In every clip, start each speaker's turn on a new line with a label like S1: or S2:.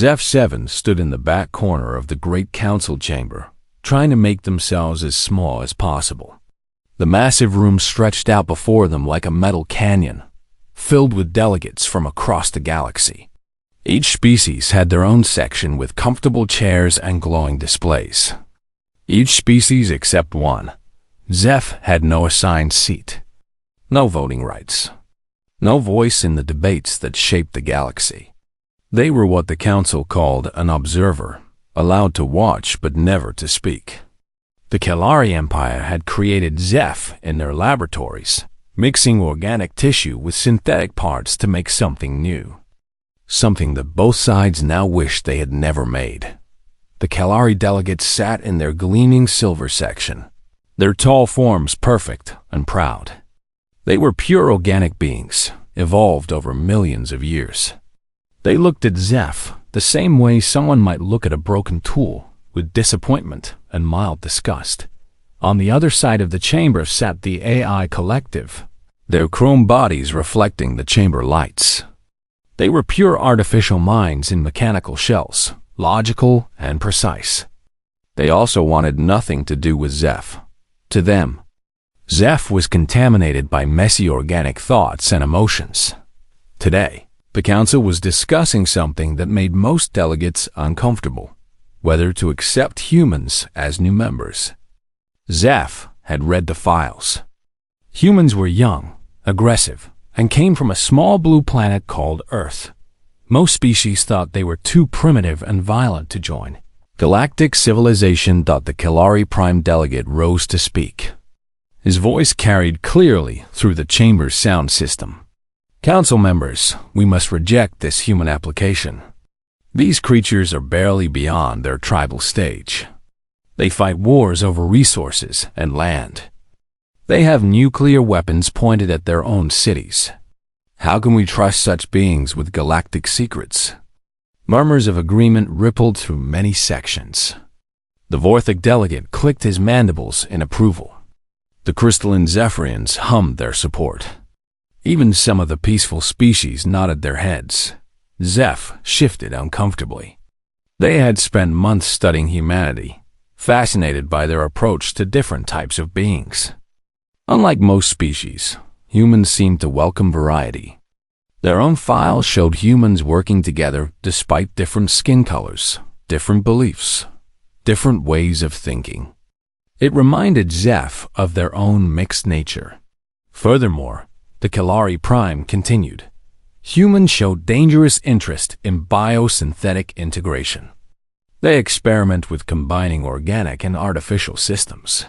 S1: Zeph-7 stood in the back corner of the great council chamber, trying to make themselves as small as possible. The massive room stretched out before them like a metal canyon, filled with delegates from across the galaxy. Each species had their own section with comfortable chairs and glowing displays. Each species except one. Zeph had no assigned seat, no voting rights, no voice in the debates that shaped the galaxy. They were what the council called an observer, allowed to watch but never to speak. The Kalari Empire had created Zeph in their laboratories, mixing organic tissue with synthetic parts to make something new. Something that both sides now wished they had never made. The Kalari delegates sat in their gleaming silver section, their tall forms perfect and proud. They were pure organic beings, evolved over millions of years. They looked at Zeph the same way someone might look at a broken tool, with disappointment and mild disgust. On the other side of the chamber sat the AI collective, their chrome bodies reflecting the chamber lights. They were pure artificial minds in mechanical shells, logical and precise. They also wanted nothing to do with Zeph. To them, Zeph was contaminated by messy organic thoughts and emotions. Today, the council was discussing something that made most delegates uncomfortable: whether to accept humans as new members. Zeph had read the files. Humans were young, aggressive, and came from a small blue planet called Earth. Most species thought they were too primitive and violent to join. Galactic civilization. The Kalari Prime delegate rose to speak. His voice carried clearly through the chamber's sound system. Council members, we must reject this human application. These creatures are barely beyond their tribal stage. They fight wars over resources and land. They have nuclear weapons pointed at their own cities. How can we trust such beings with galactic secrets? Murmurs of agreement rippled through many sections. The Vorthic delegate clicked his mandibles in approval. The crystalline Zephyrians hummed their support. Even some of the peaceful species nodded their heads. Zeph shifted uncomfortably. They had spent months studying humanity, fascinated by their approach to different types of beings. Unlike most species, humans seemed to welcome variety. Their own files showed humans working together despite different skin colors, different beliefs, different ways of thinking. It reminded Zeph of their own mixed nature. Furthermore, the Kalari Prime continued. Humans showed dangerous interest in biosynthetic integration. They experiment with combining organic and artificial systems.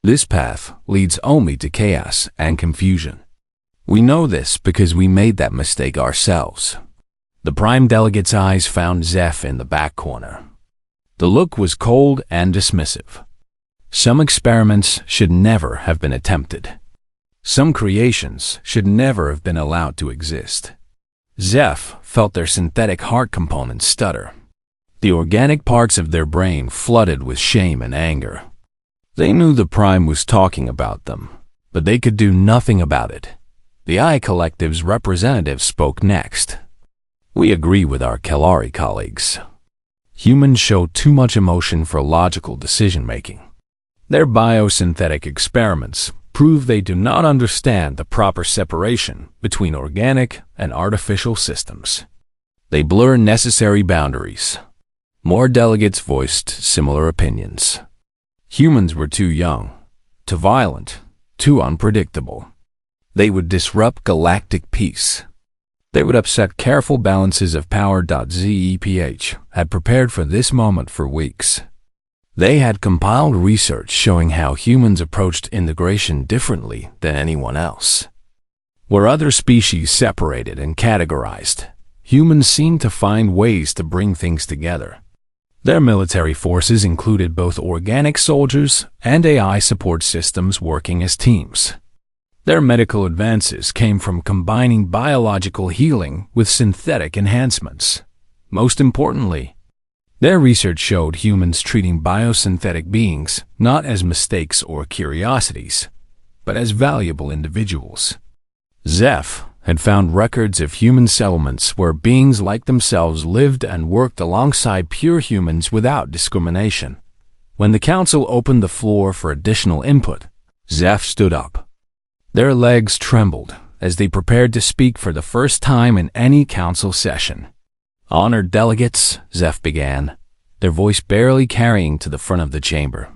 S1: This path leads only to chaos and confusion. We know this because we made that mistake ourselves. The Prime Delegate's eyes found Zeph in the back corner. The look was cold and dismissive. Some experiments should never have been attempted. Some creations should never have been allowed to exist. Zeph felt their synthetic heart components stutter. The organic parts of their brain flooded with shame and anger. They knew the Prime was talking about them, but they could do nothing about it. The I Collective's representative spoke next. We agree with our Kalari colleagues. Humans show too much emotion for logical decision-making. Their biosynthetic experiments prove they do not understand the proper separation between organic and artificial systems. They blur necessary boundaries. More delegates voiced similar opinions. Humans were too young, too violent, too unpredictable. They would disrupt galactic peace. They would upset careful balances of power. ZEPH had prepared for this moment for weeks. They had compiled research showing how humans approached integration differently than anyone else. Where other species separated and categorized, humans seemed to find ways to bring things together. Their military forces included both organic soldiers and AI support systems working as teams. Their medical advances came from combining biological healing with synthetic enhancements. Most importantly, their research showed humans treating biosynthetic beings not as mistakes or curiosities, but as valuable individuals. Zeph, had found records of human settlements where beings like themselves lived and worked alongside pure humans without discrimination. When the council opened the floor for additional input, Zeph stood up. Their legs trembled as they prepared to speak for the first time in any council session. "Honored delegates," Zeph began, their voice barely carrying to the front of the chamber.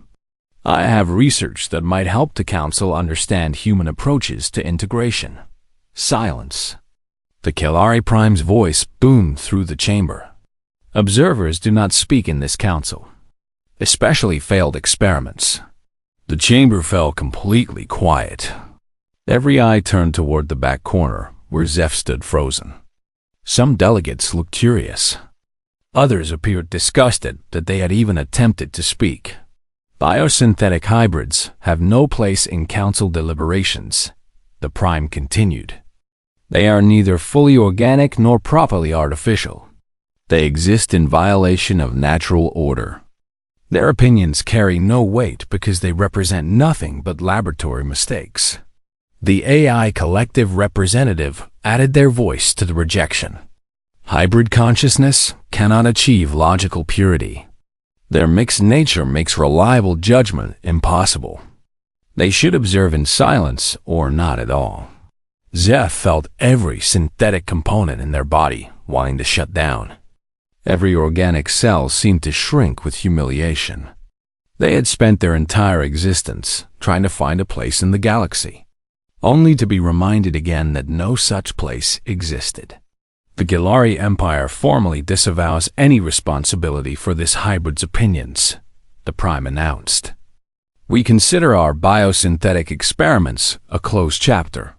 S1: "I have research that might help the council understand human approaches to integration." Silence. The Kelari Prime's voice boomed through the chamber. "Observers do not speak in this council, especially failed experiments." The chamber fell completely quiet. Every eye turned toward the back corner, where Zeph stood frozen. Some delegates looked curious. Others appeared disgusted that they had even attempted to speak. "Biosynthetic hybrids have no place in council deliberations," the Prime continued. "They are neither fully organic nor properly artificial. They exist in violation of natural order. Their opinions carry no weight because they represent nothing but laboratory mistakes." The AI collective representative added their voice to the rejection. "Hybrid consciousness cannot achieve logical purity. Their mixed nature makes reliable judgment impossible. They should observe in silence or not at all." Zeph felt every synthetic component in their body wanting to shut down. Every organic cell seemed to shrink with humiliation. They had spent their entire existence trying to find a place in the galaxy, only to be reminded again that no such place existed. "The Galari Empire formally disavows any responsibility for this hybrid's opinions," the Prime announced. "We consider our biosynthetic experiments a closed chapter,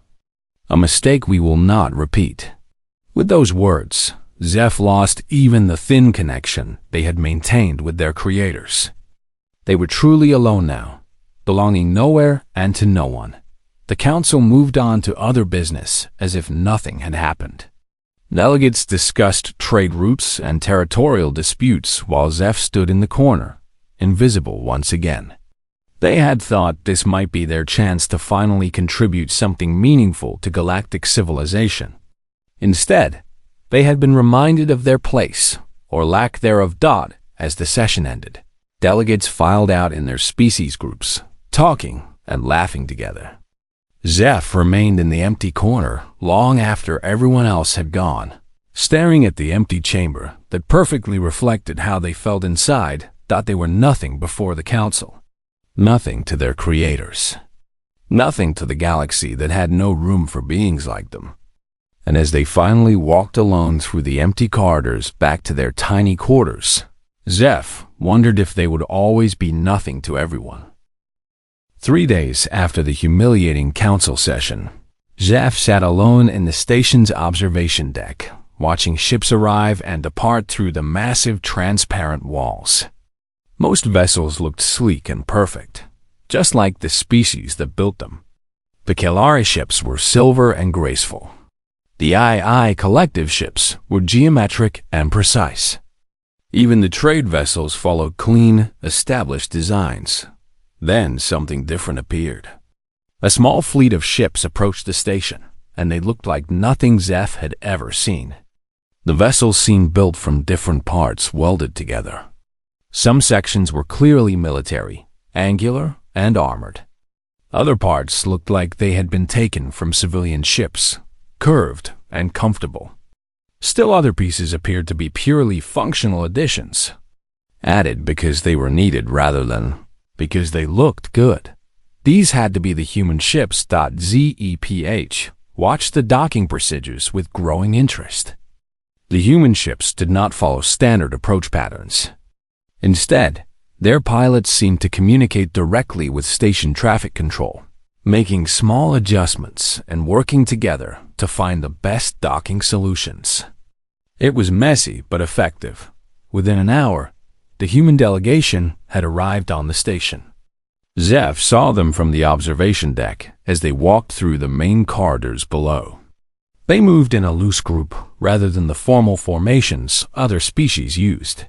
S1: a mistake we will not repeat." With those words, Zeph lost even the thin connection they had maintained with their creators. They were truly alone now, belonging nowhere and to no one. The council moved on to other business as if nothing had happened. Delegates discussed trade routes and territorial disputes while Zeph stood in the corner, invisible once again. They had thought this might be their chance to finally contribute something meaningful to galactic civilization. Instead, they had been reminded of their place, or lack thereof, as the session ended. Delegates filed out in their species groups, talking and laughing together. Zeph remained in the empty corner long after everyone else had gone, staring at the empty chamber that perfectly reflected how they felt inside, thought they were nothing before the council. Nothing to their creators. Nothing to the galaxy that had no room for beings like them. And as they finally walked alone through the empty corridors back to their tiny quarters, Zeph wondered if they would always be nothing to everyone. 3 days after the humiliating council session, Zeph sat alone in the station's observation deck, watching ships arrive and depart through the massive transparent walls. Most vessels looked sleek and perfect, just like the species that built them. The Kelari ships were silver and graceful. The II collective ships were geometric and precise. Even the trade vessels followed clean, established designs. Then something different appeared. A small fleet of ships approached the station, and they looked like nothing Zeph had ever seen. The vessels seemed built from different parts welded together. Some sections were clearly military, angular, and armored. Other parts looked like they had been taken from civilian ships, curved and comfortable. Still other pieces appeared to be purely functional additions, added because they were needed rather than because they looked good. These had to be the human ships. Zeph watched the docking procedures with growing interest. The human ships did not follow standard approach patterns. Instead, their pilots seemed to communicate directly with station traffic control, making small adjustments and working together to find the best docking solutions. It was messy but effective. Within an hour, the human delegation had arrived on the station. Zeph saw them from the observation deck as they walked through the main corridors below. They moved in a loose group rather than the formal formations other species used.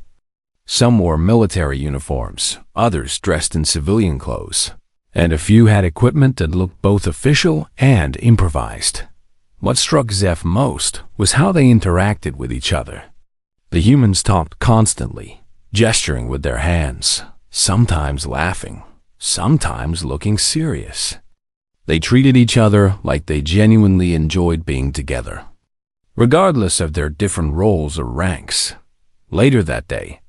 S1: Some wore military uniforms, others dressed in civilian clothes, and a few had equipment that looked both official and improvised. What struck Zeph most was how they interacted with each other. The humans talked constantly, gesturing with their hands, sometimes laughing, sometimes looking serious. They treated each other like they genuinely enjoyed being together, regardless of their different roles or ranks. Later that day,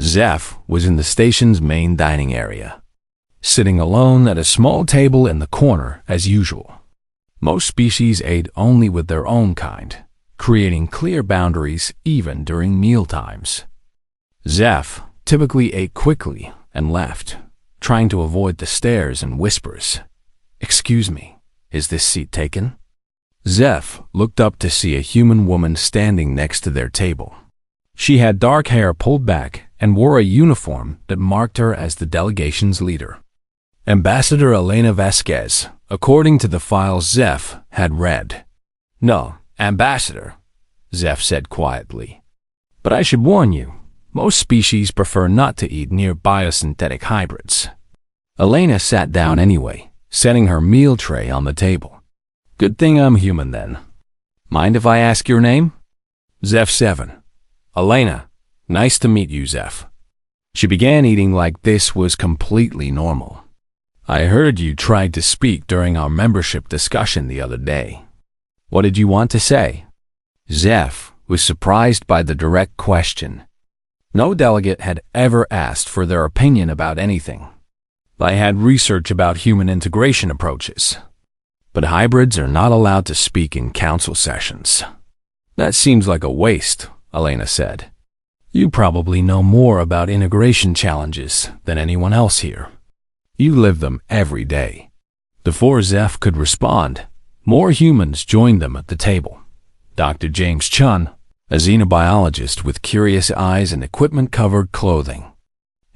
S1: Zeph was in the station's main dining area, sitting alone at a small table in the corner as usual. Most species ate only with their own kind, creating clear boundaries even during meal times. Zeph typically ate quickly and left, trying to avoid the stares and whispers. "Excuse me, is this seat taken?" Zeph looked up to see a human woman standing next to their table. She had dark hair pulled back and wore a uniform that marked her as the delegation's leader. Ambassador Elena Vasquez, according to the files Zeph had read. "No, Ambassador," Zeph said quietly. "But I should warn you, most species prefer not to eat near biosynthetic hybrids." Elena sat down anyway, setting her meal tray on the table. "Good thing I'm human then. Mind if I ask your name?" "Zeph 7. "Elena, nice to meet you, Zeph." She began eating like this was completely normal. "I heard you tried to speak during our membership discussion the other day. What did you want to say?" Zeph was surprised by the direct question. No delegate had ever asked for their opinion about anything. I had research about human integration approaches, but hybrids are not allowed to speak in council sessions. "That seems like a waste," Elena said. "You probably know more about integration challenges than anyone else here. You live them every day." Before Zeph could respond, more humans joined them at the table. Dr. James Chun, a xenobiologist with curious eyes and equipment-covered clothing.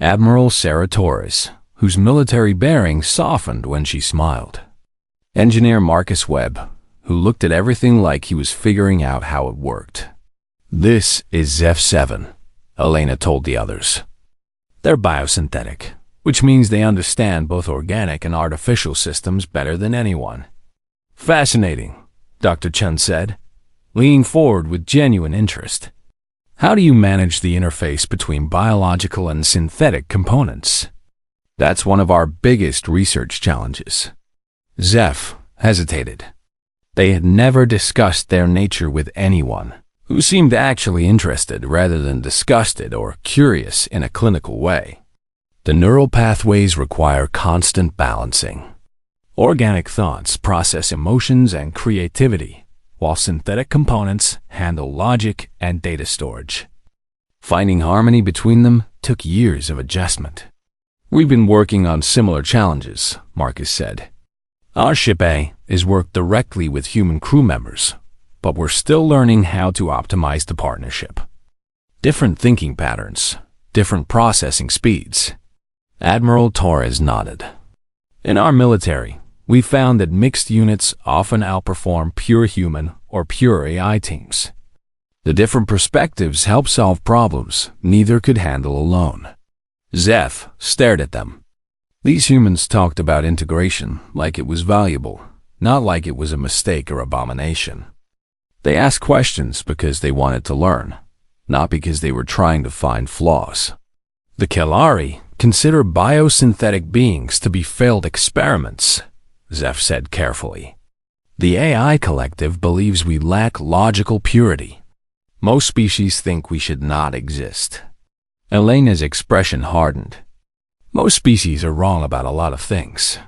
S1: Admiral Sarah Torres, whose military bearing softened when she smiled. Engineer Marcus Webb, who looked at everything like he was figuring out how it worked. "This is Zeph 7, Elena told the others. "They're biosynthetic, which means they understand both organic and artificial systems better than anyone." "Fascinating," Dr. Chun said, leaning forward with genuine interest. "How do you manage the interface between biological and synthetic components?" "That's one of our biggest research challenges." Zeph hesitated. They had never discussed their nature with anyone, who seemed actually interested rather than disgusted or curious in a clinical way. The neural pathways require constant balancing. Organic thoughts process emotions and creativity, while synthetic components handle logic and data storage. Finding harmony between them took years of adjustment. "We've been working on similar challenges," Marcus said. "Our Ship A is worked directly with human crew members, but we're still learning how to optimize the partnership. Different thinking patterns, different processing speeds." Admiral Torres nodded. "In our military, we found that mixed units often outperform pure human or pure AI teams. The different perspectives help solve problems neither could handle alone." Zeph stared at them. These humans talked about integration like it was valuable, not like it was a mistake or abomination. They asked questions because they wanted to learn, not because they were trying to find flaws. "The Kelari consider biosynthetic beings to be failed experiments," Zeph said carefully. "The AI collective believes we lack logical purity. Most species think we should not exist." Elena's expression hardened. "Most species are wrong about a lot of things.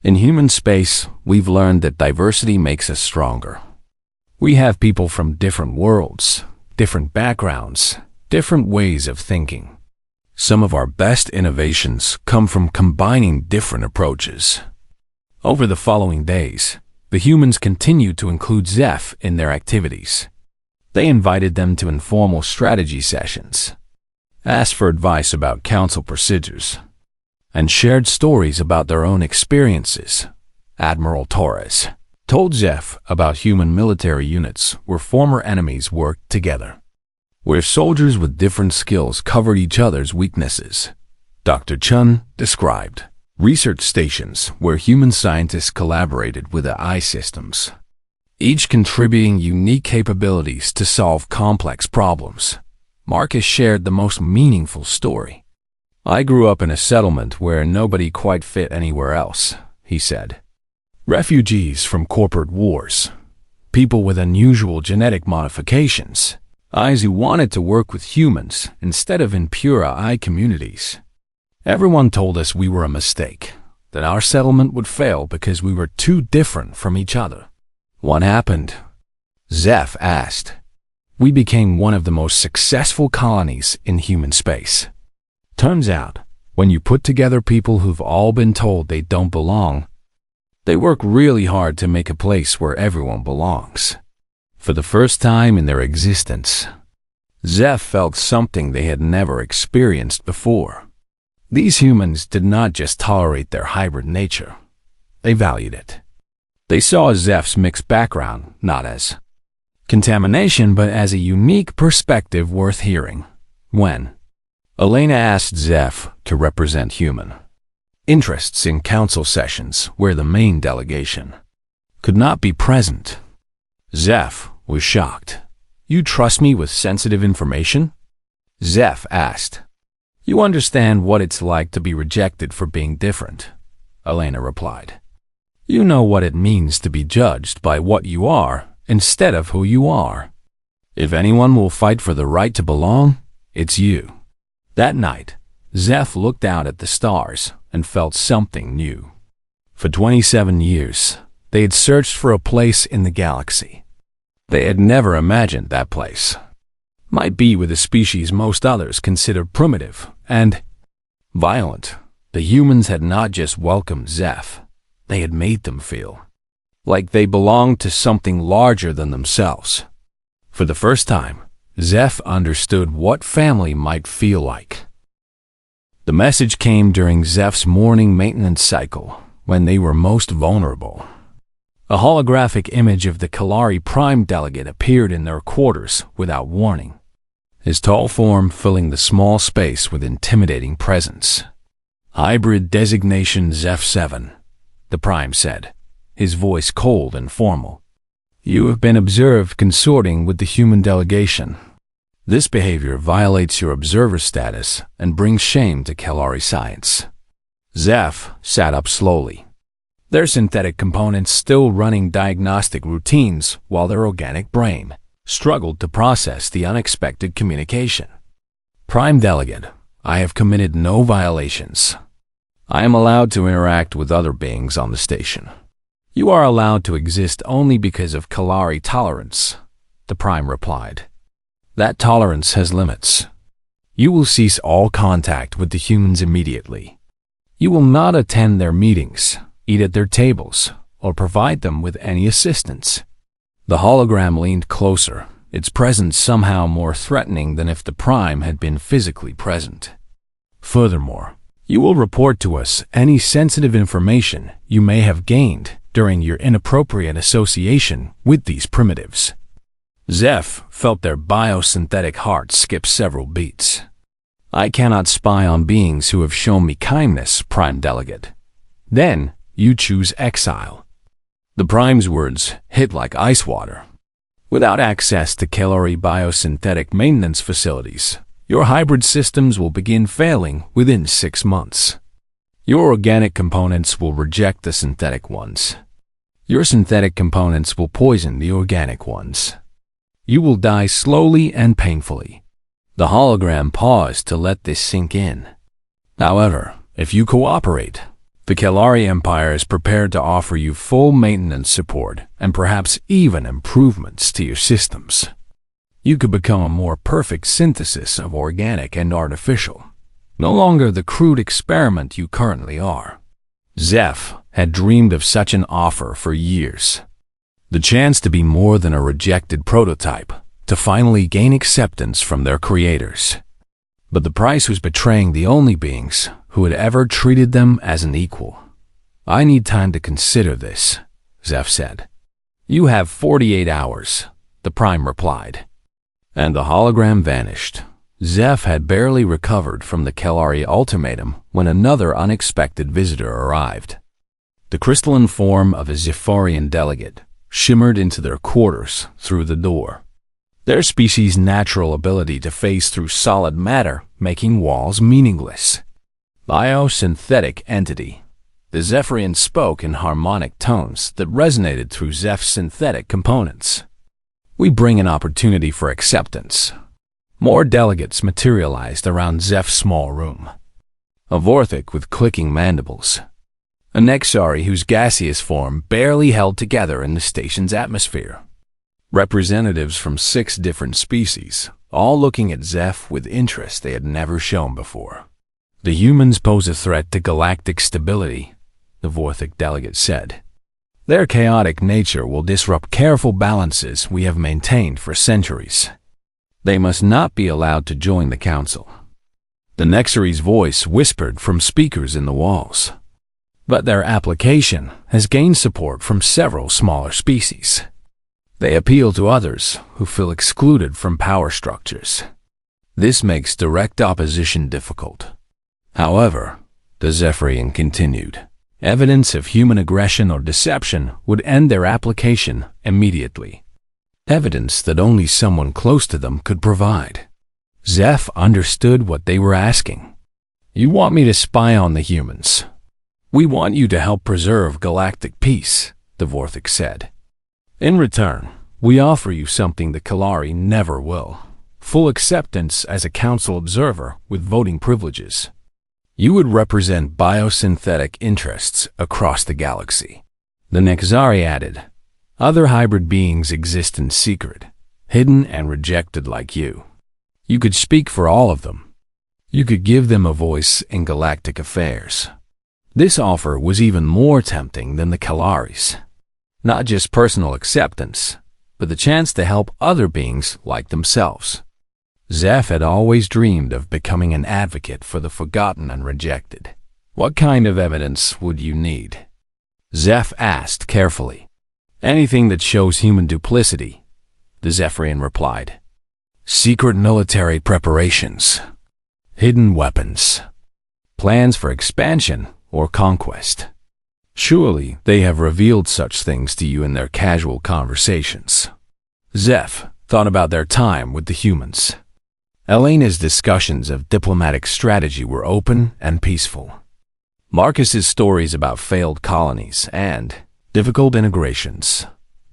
S1: In human space, we've learned that diversity makes us stronger. We have people from different worlds, different backgrounds, different ways of thinking. Some of our best innovations come from combining different approaches." Over the following days, the humans continued to include Zeph in their activities. They invited them to informal strategy sessions, asked for advice about council procedures, and shared stories about their own experiences. Admiral Torres told Zeph about human military units where former enemies worked together, where soldiers with different skills covered each other's weaknesses. Dr. Chun described research stations where human scientists collaborated with AI systems, each contributing unique capabilities to solve complex problems. Marcus shared the most meaningful story. "I grew up in a settlement where nobody quite fit anywhere else," he said. "Refugees from corporate wars, people with unusual genetic modifications, eyes who wanted to work with humans instead of in pure AI communities. Everyone told us we were a mistake, that our settlement would fail because we were too different from each other." "What happened?" Zeph asked. "We became one of the most successful colonies in human space. Turns out, when you put together people who've all been told they don't belong, they work really hard to make a place where everyone belongs." For the first time in their existence, Zeph felt something they had never experienced before. These humans did not just tolerate their hybrid nature, they valued it. They saw Zeph's mixed background not as contamination but as a unique perspective worth hearing. When Elena asked Zeph to represent human interests in council sessions where the main delegation could not be present, Zeph was shocked. "You trust me with sensitive information?" Zeph asked. "You understand what it's like to be rejected for being different," Elena replied. "You know what it means to be judged by what you are instead of who you are. If anyone will fight for the right to belong, it's you." That night, Zeph looked out at the stars and felt something new. For 27 years, they had searched for a place in the galaxy. They had never imagined that place might be with a species most others consider primitive and violent. The humans had not just welcomed Zeph, they had made them feel like they belonged to something larger than themselves. For the first time, Zeph understood what family might feel like. The message came during Zeph's morning maintenance cycle, when they were most vulnerable. A holographic image of the Kalari Prime delegate appeared in their quarters without warning, his tall form filling the small space with intimidating presence. "Hybrid designation Zeph 7, the Prime said, his voice cold and formal. "You have been observed consorting with the human delegation. This behavior violates your observer status and brings shame to Kalari science." Zeph sat up slowly, their synthetic components still running diagnostic routines while their organic brain struggled to process the unexpected communication. "Prime Delegate, I have committed no violations. I am allowed to interact with other beings on the station. You are allowed to exist only because of Kalari tolerance," the Prime replied. "That tolerance has limits. You will cease all contact with the humans immediately. You will not attend their meetings, eat at their tables, or provide them with any assistance." The hologram leaned closer, its presence somehow more threatening than if the Prime had been physically present. "Furthermore, you will report to us any sensitive information you may have gained during your inappropriate association with these primitives." Zeph felt their biosynthetic heart skip several beats. "I cannot spy on beings who have shown me kindness, Prime Delegate. Then you choose exile." The Prime's words hit like ice water. "Without access to Kalari biosynthetic maintenance facilities, your hybrid systems will begin failing within 6 months. Your organic components will reject the synthetic ones. Your synthetic components will poison the organic ones. You will die slowly and painfully." The hologram paused to let this sink in. "However, if you cooperate, the Kalari Empire is prepared to offer you full maintenance support and perhaps even improvements to your systems. You could become a more perfect synthesis of organic and artificial, no longer the crude experiment you currently are." Zeph had dreamed of such an offer for years. The chance to be more than a rejected prototype, to finally gain acceptance from their creators. But the price was betraying the only beings who had ever treated them as an equal. "I need time to consider this," Zeph said. "You have 48 hours, the Prime replied. And the hologram vanished. Zeph had barely recovered from the Kalari ultimatum when another unexpected visitor arrived. The crystalline form of a Zephorian delegate, shimmered into their quarters through the door. Their species' natural ability to phase through solid matter, making walls meaningless. Biosynthetic entity. The Zephyrian spoke in harmonic tones that resonated through Zeph's synthetic components. We bring an opportunity for acceptance. More delegates materialized around Zeph's small room. A Vorthic with clicking mandibles. A Nexari whose gaseous form barely held together in the station's atmosphere. Representatives from 6 different species, all looking at Zeph with interest they had never shown before. The humans pose a threat to galactic stability, the Vorthic delegate said. Their chaotic nature will disrupt careful balances we have maintained for centuries. They must not be allowed to join the council. The Nexari's voice whispered from speakers in the walls. But their application has gained support from several smaller species. They appeal to others who feel excluded from power structures. This makes direct opposition difficult. However, the Zephyrian continued, evidence of human aggression or deception would end their application immediately. Evidence that only someone close to them could provide. Zeph understood what they were asking. You want me to spy on the humans? We want you to help preserve galactic peace, the Vorthic said. In return, we offer you something the Kalari never will. Full acceptance as a council observer with voting privileges. You would represent biosynthetic interests across the galaxy. The Nexari added, other hybrid beings exist in secret, hidden and rejected like you. You could speak for all of them. You could give them a voice in galactic affairs. This offer was even more tempting than the Kalari's. Not just personal acceptance, but the chance to help other beings like themselves. Zeph had always dreamed of becoming an advocate for the forgotten and rejected. What kind of evidence would you need? Zeph asked carefully. Anything that shows human duplicity, the Zephyrian replied. Secret military preparations, hidden weapons, plans for expansion or conquest. Surely they have revealed such things to you in their casual conversations. Zeph thought about their time with the humans. Elena's discussions of diplomatic strategy were open and peaceful. Marcus's stories about failed colonies and difficult integrations.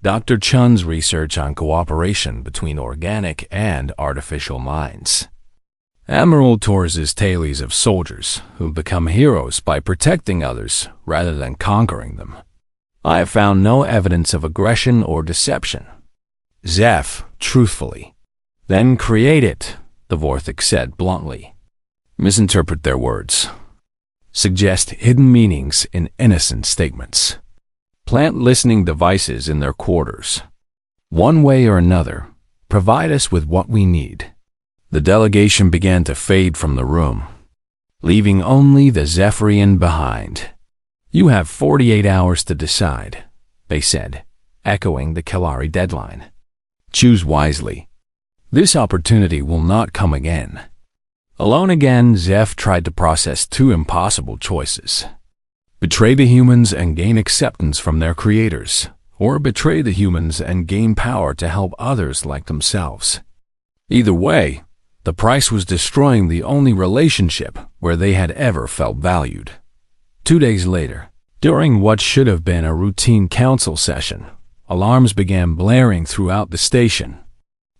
S1: Dr. Chun's research on cooperation between organic and artificial minds. Admiral Torres's tales of soldiers who become heroes by protecting others rather than conquering them. I have found no evidence of aggression or deception. Zeph, truthfully. Then create it, the Vorthic said bluntly. Misinterpret their words. Suggest hidden meanings in innocent statements. Plant listening devices in their quarters. One way or another, provide us with what we need. The delegation began to fade from the room, leaving only the Zephyrian behind. You have 48 hours to decide, they said, echoing the Kalari deadline. Choose wisely. This opportunity will not come again. Alone again, Zeph tried to process 2 impossible choices. Betray the humans and gain acceptance from their creators, or betray the humans and gain power to help others like themselves. Either way, the price was destroying the only relationship where they had ever felt valued. 2 days later, during what should have been a routine council session, alarms began blaring throughout the station.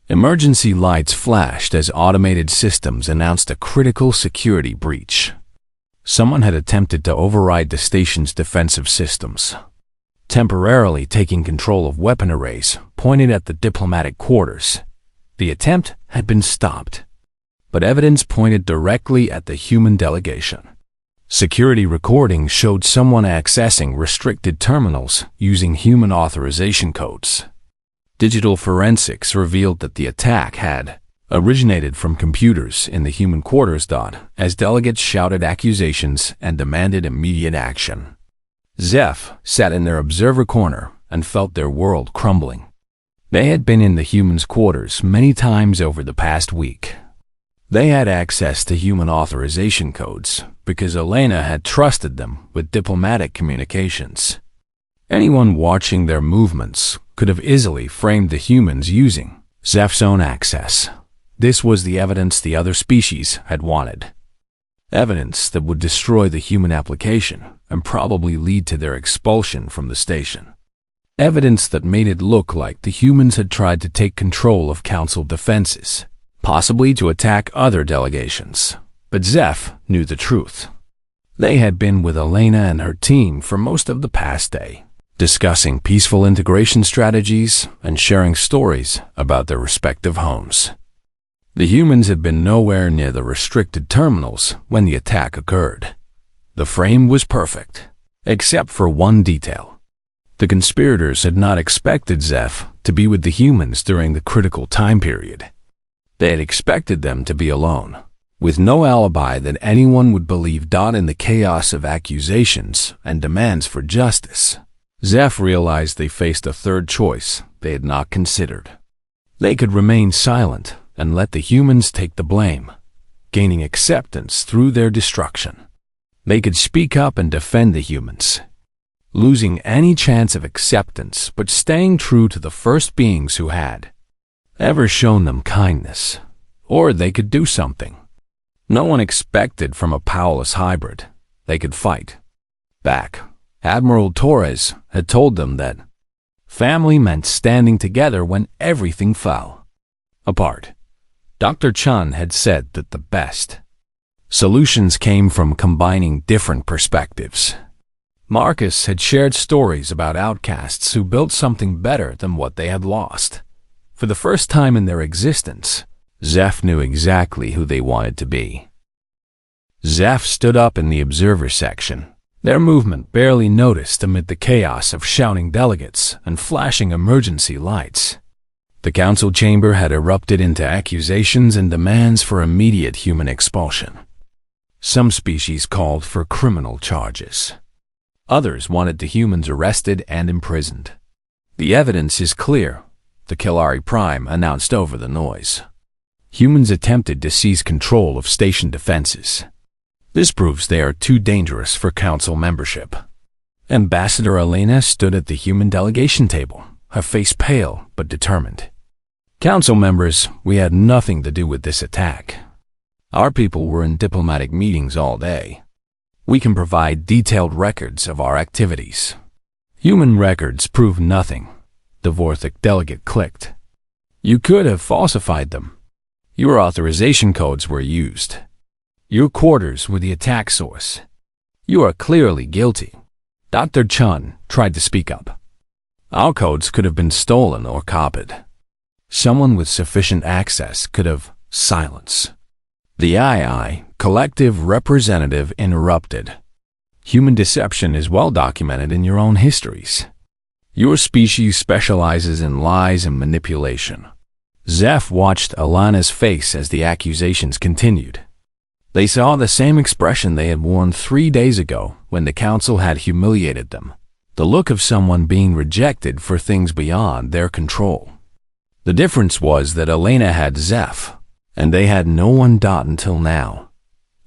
S1: Emergency lights flashed as automated systems announced a critical security breach. Someone had attempted to override the station's defensive systems, temporarily taking control of weapon arrays pointed at the diplomatic quarters. The attempt had been stopped, but evidence pointed directly at the human delegation. Security recordings showed someone accessing restricted terminals using human authorization codes. Digital forensics revealed that the attack had originated from computers in the human quarters. As delegates shouted accusations and demanded immediate action. Zeph sat in their observer corner and felt their world crumbling. They had been in the humans' quarters many times over the past week. They had access to human authorization codes because Elena had trusted them with diplomatic communications. Anyone watching their movements could have easily framed the humans using Zeph's own access. This was the evidence the other species had wanted. Evidence that would destroy the human application and probably lead to their expulsion from the station. Evidence that made it look like the humans had tried to take control of Council defenses, possibly to attack other delegations. But Zeph knew the truth. They had been with Elena and her team for most of the past day, discussing peaceful integration strategies and sharing stories about their respective homes. The humans had been nowhere near the restricted terminals when the attack occurred. The frame was perfect, except for one detail. The conspirators had not expected Zeph to be with the humans during the critical time period. They had expected them to be alone, with no alibi that anyone would believe. In the chaos of accusations and demands for justice, Zeph realized they faced a third choice they had not considered. They could remain silent and let the humans take the blame, gaining acceptance through their destruction. They could speak up and defend the humans, losing any chance of acceptance but staying true to the first beings who had ever shown them kindness. Or they could do something no one expected from a powerless hybrid. They could fight back. Admiral Torres had told them that family meant standing together when everything fell apart. Dr. Chun had said that the best solutions came from combining different perspectives. Marcus had shared stories about outcasts who built something better than what they had lost. For the first time in their existence, Zeph knew exactly who they wanted to be. Zeph stood up in the observer section, their movement barely noticed amid the chaos of shouting delegates and flashing emergency lights. The council chamber had erupted into accusations and demands for immediate human expulsion. Some species called for criminal charges. Others wanted the humans arrested and imprisoned. The evidence is clear, the Kilari Prime announced over the noise. Humans attempted to seize control of station defenses. This proves they are too dangerous for council membership. Ambassador Elena stood at the human delegation table, her face pale but determined. Council members, we had nothing to do with this attack. Our people were in diplomatic meetings all day. We can provide detailed records of our activities. Human records prove nothing. The Vorthic delegate clicked. You could have falsified them. Your authorization codes were used. Your quarters were the attack source. You are clearly guilty. Dr. Chun tried to speak up. Our codes could have been stolen or copied. Someone with sufficient access could have silenced. The II collective representative interrupted. Human deception is well documented in your own histories. Your species specializes in lies and manipulation. Zeph watched Alana's face as the accusations continued. They saw the same expression they had worn 3 days ago when the council had humiliated them, the look of someone being rejected for things beyond their control. The difference was that Elena had Zeph, and they had no one. Until now.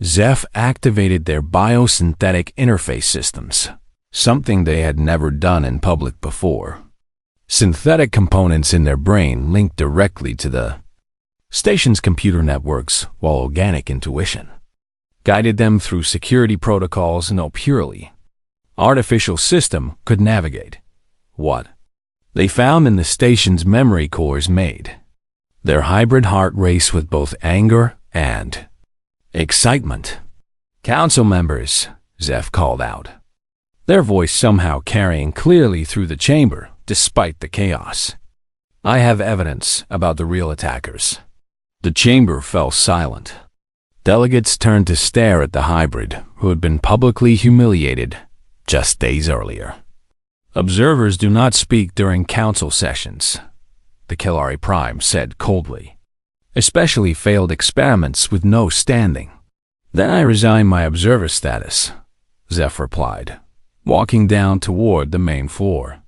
S1: Zeph activated their biosynthetic interface systems, something they had never done in public before. Synthetic components in their brain linked directly to the station's computer networks, while organic intuition guided them through security protocols no purely artificial system could navigate. What they found in the station's memory cores made their hybrid heart race with both anger and excitement. Council members, Zeph called out, their voice somehow carrying clearly through the chamber despite the chaos. I have evidence about the real attackers. The chamber fell silent. Delegates turned to stare at the hybrid who had been publicly humiliated just days earlier. Observers do not speak during council sessions, the Kilari Prime said coldly. Especially failed experiments with no standing. Then I resign my observer status, Zeph replied, walking down toward the main floor.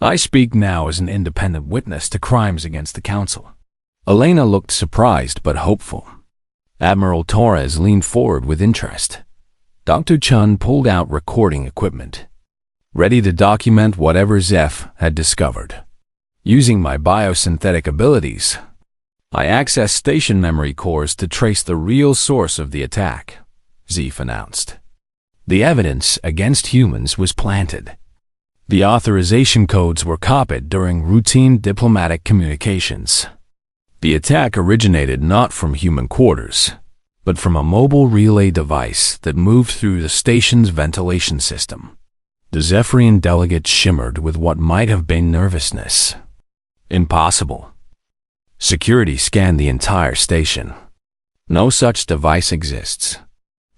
S1: I speak now as an independent witness to crimes against the council. Elena looked surprised but hopeful. Admiral Torres leaned forward with interest. Dr. Chun pulled out recording equipment, ready to document whatever Zeph had discovered. Using my biosynthetic abilities, I accessed station memory cores to trace the real source of the attack, Zef announced. The evidence against humans was planted. The authorization codes were copied during routine diplomatic communications. The attack originated not from human quarters, but from a mobile relay device that moved through the station's ventilation system. The Zephyrian delegate shimmered with what might have been nervousness. Impossible. Security scanned the entire station. No such device exists.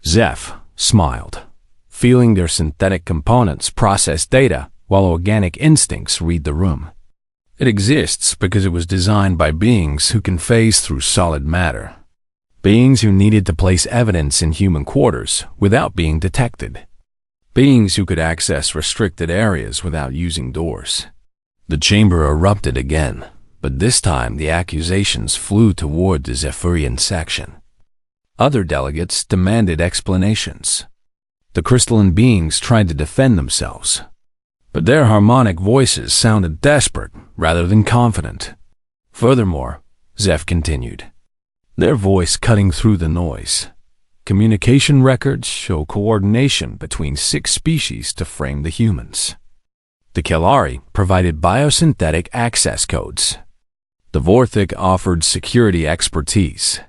S1: Zef smiled, feeling their synthetic components process data while organic instincts read the room. It exists because it was designed by beings who can phase through solid matter. Beings who needed to place evidence in human quarters without being detected. Beings who could access restricted areas without using doors. The chamber erupted again, but this time the accusations flew toward the Zephyrian section. Other delegates demanded explanations. The crystalline beings tried to defend themselves, but their harmonic voices sounded desperate rather than confident. Furthermore, Zef continued, their voice cutting through the noise. Communication records show coordination between 6 species to frame the humans. The Kelari provided biosynthetic access codes. The Vorthic offered security expertise.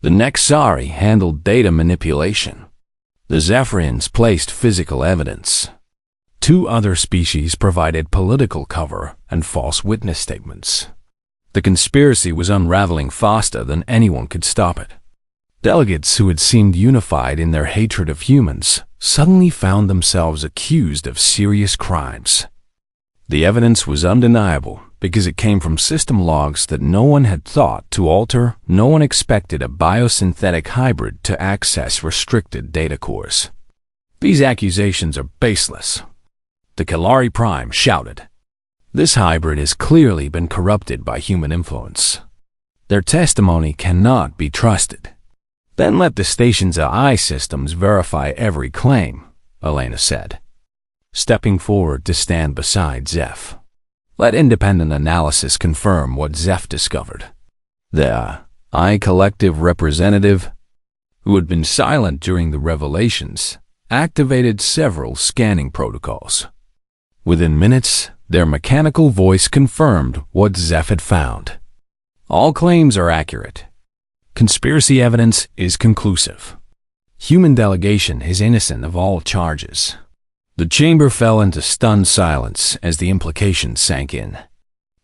S1: The Nexari handled data manipulation. The Zephyrians placed physical evidence. 2 other species provided political cover and false witness statements. The conspiracy was unraveling faster than anyone could stop it. Delegates who had seemed unified in their hatred of humans suddenly found themselves accused of serious crimes. The evidence was undeniable because it came from system logs that no one had thought to alter. No one expected a biosynthetic hybrid to access restricted data cores. These accusations are baseless, the Kelari Prime shouted. This hybrid has clearly been corrupted by human influence. Their testimony cannot be trusted. Then let the station's AI systems verify every claim, Elena said, stepping forward to stand beside Zef. Let independent analysis confirm what Zef discovered. The AI collective representative, who had been silent during the revelations, activated several scanning protocols. Within minutes, their mechanical voice confirmed what Zef had found. All claims are accurate. Conspiracy evidence is conclusive. Human delegation is innocent of all charges. The chamber fell into stunned silence as the implications sank in.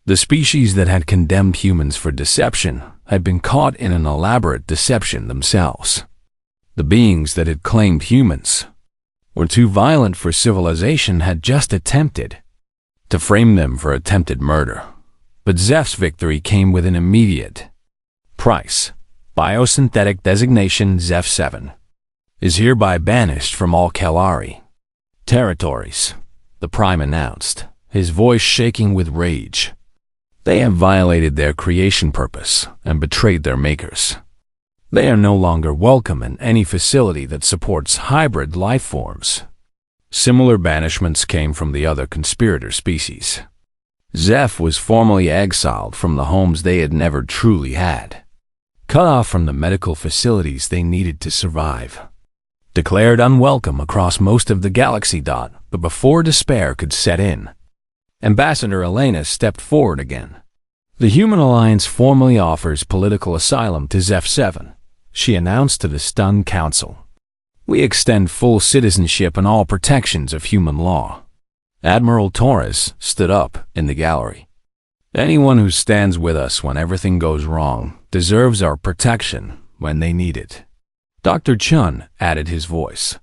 S1: The species that had condemned humans for deception had been caught in an elaborate deception themselves. The beings that had claimed humans were too violent for civilization had just attempted to frame them for attempted murder. But Zef's victory came with an immediate price. Biosynthetic designation Zef 7 is hereby banished from all Kelari territories, the Prime announced, his voice shaking with rage. They have violated their creation purpose and betrayed their makers. They are no longer welcome in any facility that supports hybrid life forms. Similar banishments came from the other conspirator species. Zef was formally exiled from the homes they had never truly had, cut off from the medical facilities they needed to survive, declared unwelcome across most of the galaxy. But before despair could set in, Ambassador Elena stepped forward again. The Human Alliance formally offers political asylum to Zef 7, she announced to the stunned council. We extend full citizenship and all protections of human law. Admiral Torres stood up in the gallery. Anyone who stands with us when everything goes wrong deserves our protection when they need it. Dr. Chun added his voice.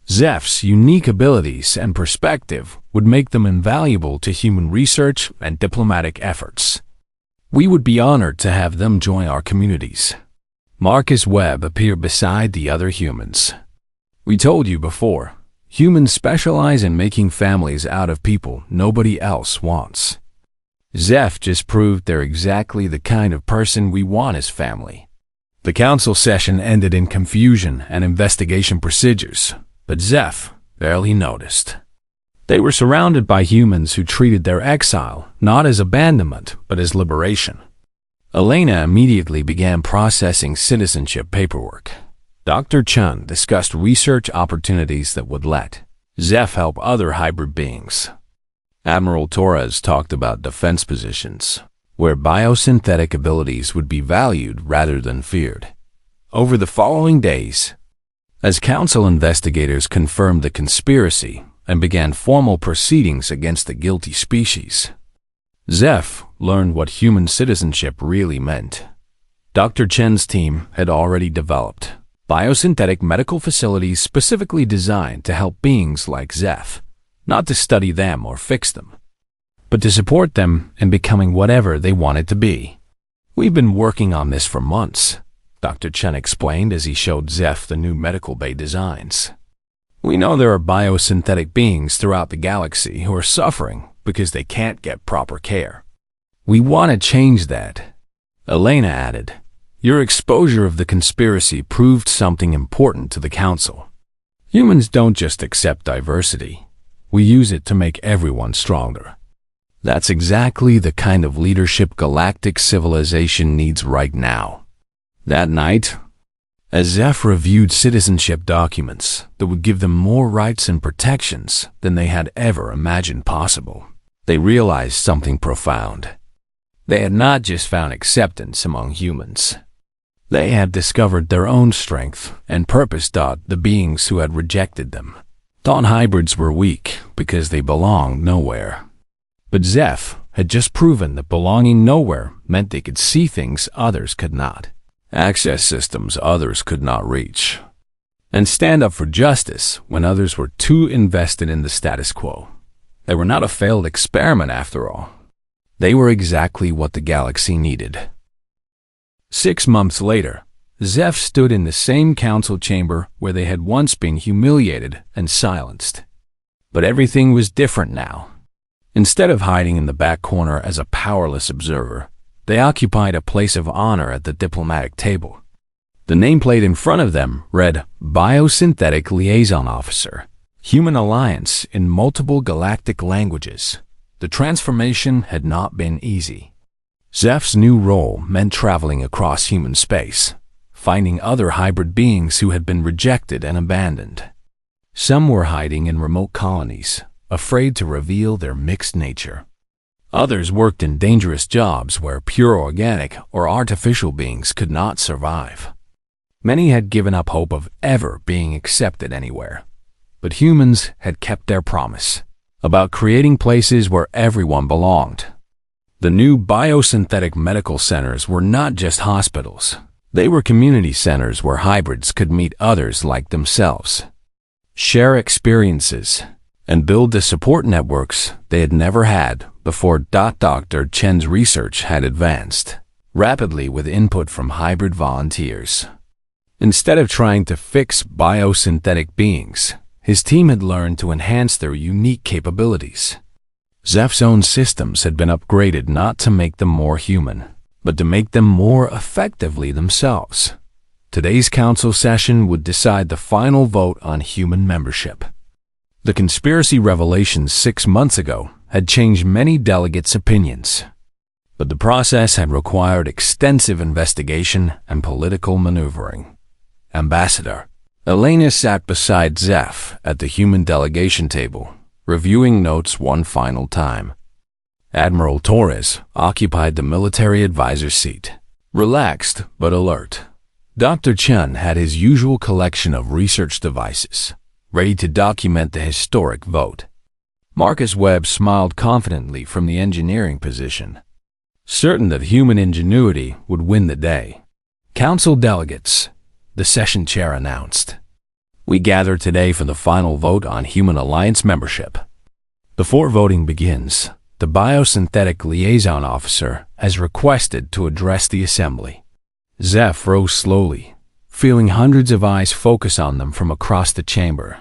S1: Zef's unique abilities and perspective would make them invaluable to human research and diplomatic efforts. We would be honored to have them join our communities. Marcus Webb appeared beside the other humans. We told you before, humans specialize in making families out of people nobody else wants. Zef just proved they're exactly the kind of person we want as family. The council session ended in confusion and investigation procedures, but Zef barely noticed. They were surrounded by humans who treated their exile not as abandonment, but as liberation. Elena immediately began processing citizenship paperwork. Dr. Chun discussed research opportunities that would let Zeph help other hybrid beings. Admiral Torres talked about defense positions, where biosynthetic abilities would be valued rather than feared. Over the following days, as council investigators confirmed the conspiracy and began formal proceedings against the guilty species, Zeph learned what human citizenship really meant. Dr. Chen's team had already developed biosynthetic medical facilities specifically designed to help beings like Zeph, not to study them or fix them, but to support them in becoming whatever they wanted to be. "We've been working on this for months," Dr. Chen explained as he showed Zeph the new medical bay designs. "We know there are biosynthetic beings throughout the galaxy who are suffering because they can't get proper care. We want to change that." Elena added, "Your exposure of the conspiracy proved something important to the Council. Humans don't just accept diversity. We use it to make everyone stronger. That's exactly the kind of leadership galactic civilization needs right now." That night, as Zeph reviewed citizenship documents that would give them more rights and protections than they had ever imagined possible, they realized something profound. They had not just found acceptance among humans. They had discovered their own strength and purpose. The beings who had rejected them thought hybrids were weak because they belonged nowhere. But Zeph had just proven that belonging nowhere meant they could see things others could not, access systems others could not reach, and stand up for justice when others were too invested in the status quo. They were not a failed experiment after all. They were exactly what the galaxy needed. 6 months later, Zeph stood in the same council chamber where they had once been humiliated and silenced. But everything was different now. Instead of hiding in the back corner as a powerless observer, they occupied a place of honor at the diplomatic table. The nameplate in front of them read Biosynthetic Liaison Officer, Human Alliance in multiple galactic languages. The transformation had not been easy. Zeph's new role meant traveling across human space, finding other hybrid beings who had been rejected and abandoned. Some were hiding in remote colonies, afraid to reveal their mixed nature. Others worked in dangerous jobs where pure organic or artificial beings could not survive. Many had given up hope of ever being accepted anywhere. But humans had kept their promise about creating places where everyone belonged. The new biosynthetic medical centers were not just hospitals. They were community centers where hybrids could meet others like themselves, share experiences, and build the support networks they had never had before. Dr. Chen's research had advanced rapidly with input from hybrid volunteers. Instead of trying to fix biosynthetic beings, his team had learned to enhance their unique capabilities. Zeph's own systems had been upgraded not to make them more human, but to make them more effectively themselves. Today's council session would decide the final vote on human membership. The conspiracy revelations 6 months ago had changed many delegates' opinions, but the process had required extensive investigation and political maneuvering. Ambassador Elena sat beside Zeph at the human delegation table, reviewing notes one final time. Admiral Torres occupied the military advisor's seat, relaxed but alert. Dr. Chen had his usual collection of research devices, ready to document the historic vote. Marcus Webb smiled confidently from the engineering position, certain that human ingenuity would win the day. Council delegates, the session chair announced. We gather today for the final vote on Human Alliance membership. Before voting begins, the Biosynthetic Liaison Officer has requested to address the assembly. Zeph rose slowly, feeling hundreds of eyes focus on them from across the chamber.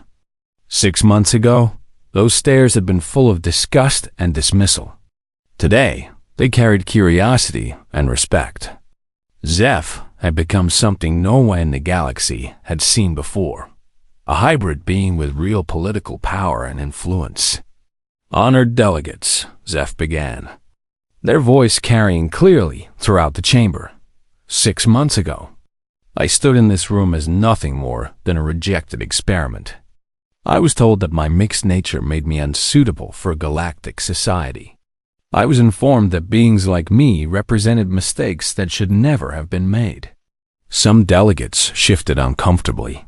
S1: 6 months ago, those stares had been full of disgust and dismissal. Today, they carried curiosity and respect. Zeph had become something no one in the galaxy had seen before, a hybrid being with real political power and influence. Honored delegates, Zeph began, their voice carrying clearly throughout the chamber. 6 months ago, I stood in this room as nothing more than a rejected experiment. I was told that my mixed nature made me unsuitable for a galactic society. I was informed that beings like me represented mistakes that should never have been made. Some delegates shifted uncomfortably,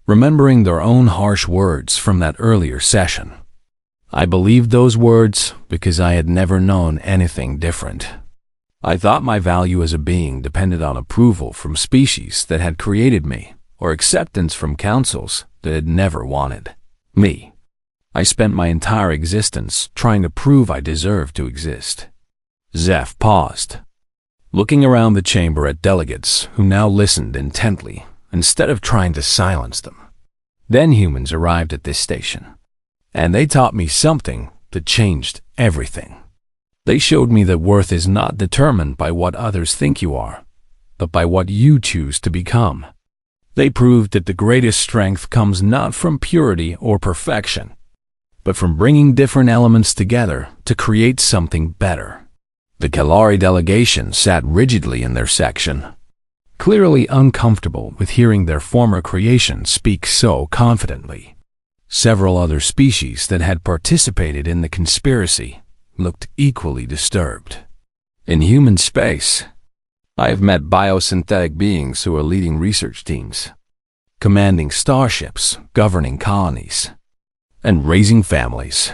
S1: remembering their own harsh words from that earlier session. I believed those words because I had never known anything different. I thought my value as a being depended on approval from species that had created me, or acceptance from councils that had never wanted me. I spent my entire existence trying to prove I deserved to exist. Zeph paused, looking around the chamber at delegates who now listened intently instead of trying to silence them. Then humans arrived at this station, and they taught me something that changed everything. They showed me that worth is not determined by what others think you are, but by what you choose to become. They proved that the greatest strength comes not from purity or perfection, but from bringing different elements together to create something better. The Kalari delegation sat rigidly in their section, clearly uncomfortable with hearing their former creation speak so confidently. Several other species that had participated in the conspiracy looked equally disturbed. In human space, I have met biosynthetic beings who are leading research teams, commanding starships, governing colonies, and raising families.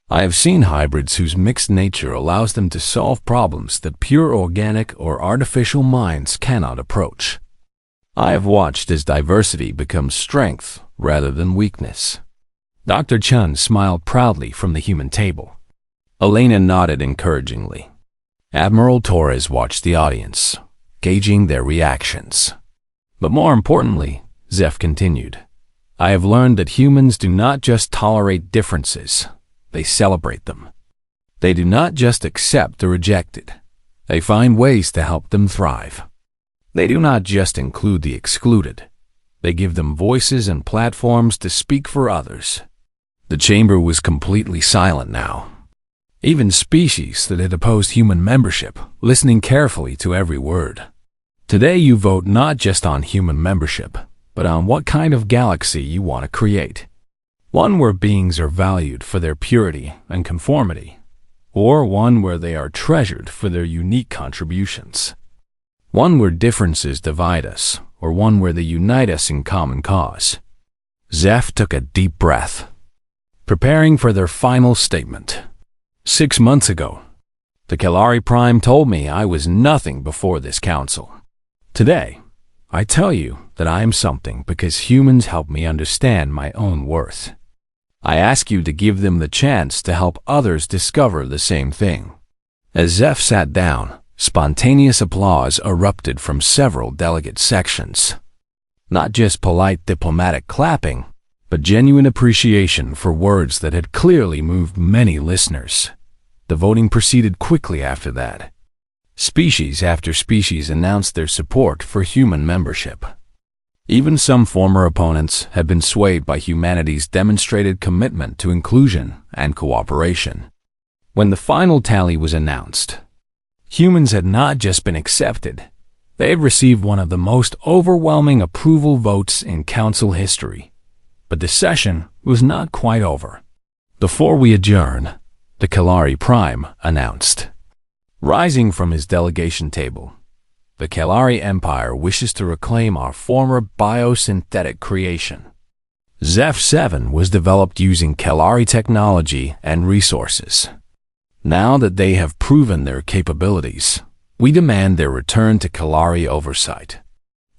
S1: I have seen hybrids whose mixed nature allows them to solve problems that pure organic or artificial minds cannot approach. I have watched as diversity becomes strength rather than weakness. Dr. Chun smiled proudly from the human table. Elena nodded encouragingly. Admiral Torres watched the audience, gauging their reactions. But more importantly, Zeph continued, I have learned that humans do not just tolerate differences, they celebrate them. They do not just accept the rejected, they find ways to help them thrive. They do not just include the excluded, they give them voices and platforms to speak for others. The chamber was completely silent now. Even species that had opposed human membership, listening carefully to every word. Today you vote not just on human membership, but on what kind of galaxy you want to create. One where beings are valued for their purity and conformity, or one where they are treasured for their unique contributions. One where differences divide us, or one where they unite us in common cause. Zeph took a deep breath, preparing for their final statement. 6 months ago, the Kalari Prime told me I was nothing before this council. Today, I tell you that I am something because humans help me understand my own worth. I ask you to give them the chance to help others discover the same thing. As Zeph sat down, spontaneous applause erupted from several delegate sections. Not just polite diplomatic clapping, but genuine appreciation for words that had clearly moved many listeners. The voting proceeded quickly after that. Species after species announced their support for human membership. Even some former opponents had been swayed by humanity's demonstrated commitment to inclusion and cooperation. When the final tally was announced, humans had not just been accepted, they had received one of the most overwhelming approval votes in council history. But the session was not quite over. Before we adjourn, the Kalari Prime announced. Rising from his delegation table, the Kalari Empire wishes to reclaim our former biosynthetic creation. Zeph 7 was developed using Kalari technology and resources. Now that they have proven their capabilities, we demand their return to Kalari oversight.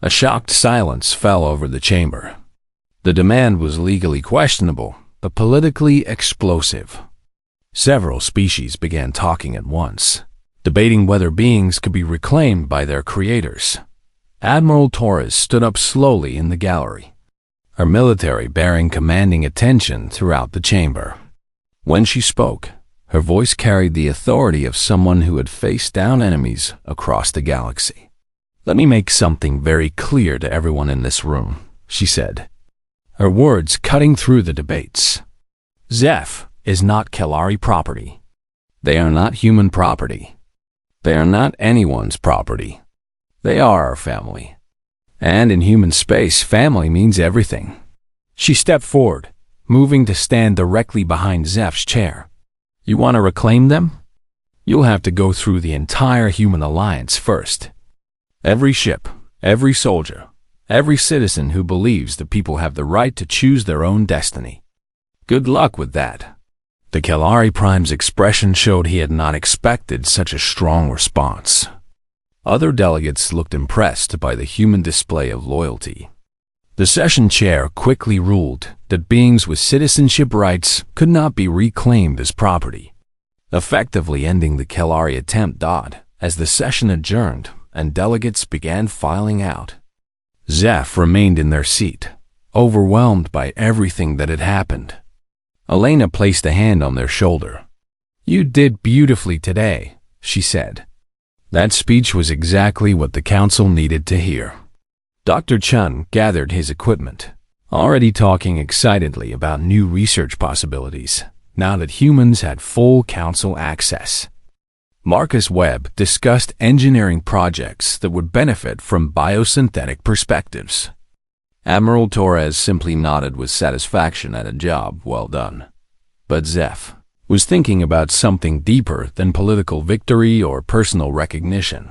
S1: A shocked silence fell over the chamber. The demand was legally questionable, but politically explosive. Several species began talking at once, debating whether beings could be reclaimed by their creators. Admiral Torres stood up slowly in the gallery, her military bearing commanding attention throughout the chamber. When she spoke, her voice carried the authority of someone who had faced down enemies across the galaxy. Let me make something very clear to everyone in this room, she said, her words cutting through the debates. Zeph, is not Kelari property. They are not human property. They are not anyone's property. They are our family. And in human space, family means everything. She stepped forward, moving to stand directly behind Zeph's chair. You want to reclaim them? You'll have to go through the entire human alliance first. Every ship, every soldier, every citizen who believes that people have the right to choose their own destiny. Good luck with that. The Kelari Prime's expression showed he had not expected such a strong response. Other delegates looked impressed by the human display of loyalty. The session chair quickly ruled that beings with citizenship rights could not be reclaimed as property, effectively ending the Kelari attempt. As the session adjourned and delegates began filing out, Zeph remained in their seat, overwhelmed by everything that had happened. Elena placed a hand on their shoulder. You did beautifully today, she said. That speech was exactly what the council needed to hear. Dr. Chun gathered his equipment, already talking excitedly about new research possibilities, now that humans had full council access. Marcus Webb discussed engineering projects that would benefit from biosynthetic perspectives. Admiral Torres simply nodded with satisfaction at a job well done. But Zeph was thinking about something deeper than political victory or personal recognition.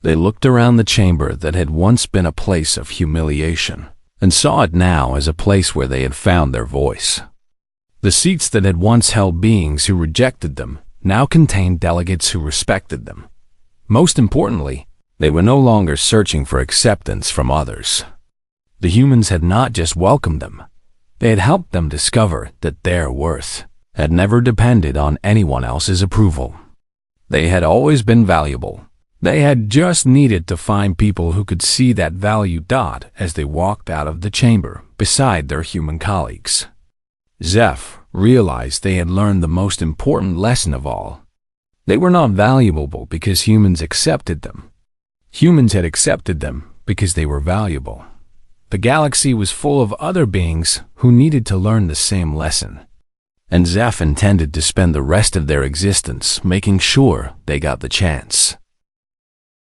S1: They looked around the chamber that had once been a place of humiliation and saw it now as a place where they had found their voice. The seats that had once held beings who rejected them now contained delegates who respected them. Most importantly, they were no longer searching for acceptance from others. The humans had not just welcomed them, they had helped them discover that their worth had never depended on anyone else's approval. They had always been valuable. They had just needed to find people who could see that value. As they walked out of the chamber beside their human colleagues, Zeph realized they had learned the most important lesson of all. They were not valuable because humans accepted them. Humans had accepted them because they were valuable. The galaxy was full of other beings who needed to learn the same lesson, and Zeph intended to spend the rest of their existence making sure they got the chance.